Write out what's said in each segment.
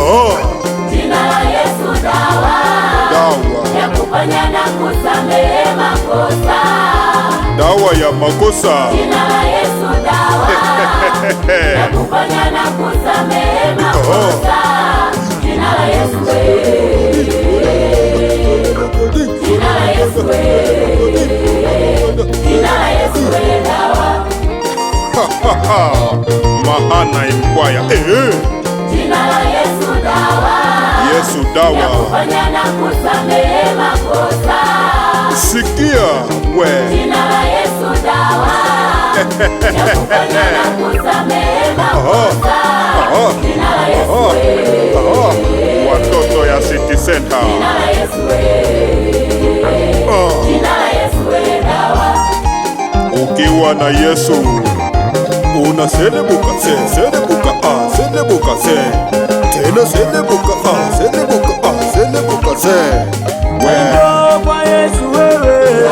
Jina la Yesu dawa ya kuponya na kusamehe makosa. Dawa ya makosa. Jina la Yesu dawa ya kuponya na kusamehe makosa. Jina la Yesu Jina la Yesu Jina la Yesu dawa. Mahana Inkwaya. Jina la Yesu dawa. Yesu dawa ya kuponya na kusamehe makosa. Sikia we. Jina la Yesu dawa ya kuponya na kusamehe makosa. Jina la Yesu watoto ya City Center. Jina la Yesu Jina la Yesu dawa. Ukiwa na Yesu unaselebuka selebuka selebuka tena selebuka selebuka Njoo kwa Yesu wewe,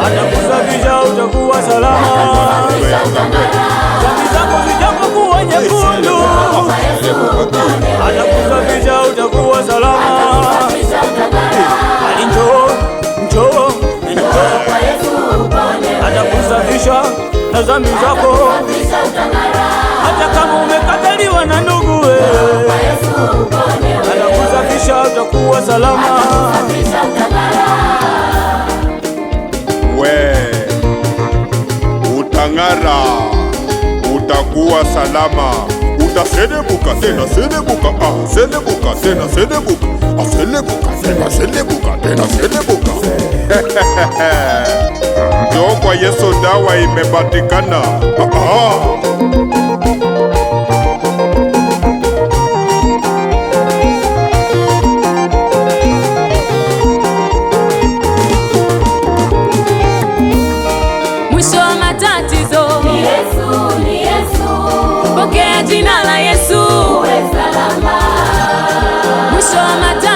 atakusafisha utakuwa salama. Dhambi zako zijapokuwa nyekundu, atakusafisha utakuwa salama. Njoo atakusafisha na dhambi zako, hata kama umekataliwa na ndugu wewe, atakusafisha utakuwa salama. We utang'ara, utakuwa salama, utaselebuka tena selebuka selebuka tena selebuka selebuka tena selebuka tena selebuka. Njoo kwa Yesu, dawa imepatikana. Mwisho wa matatizo ni Yesu, ni Yesu. Pokea jina la Yesu uwe salama. Mwisho wa matatizo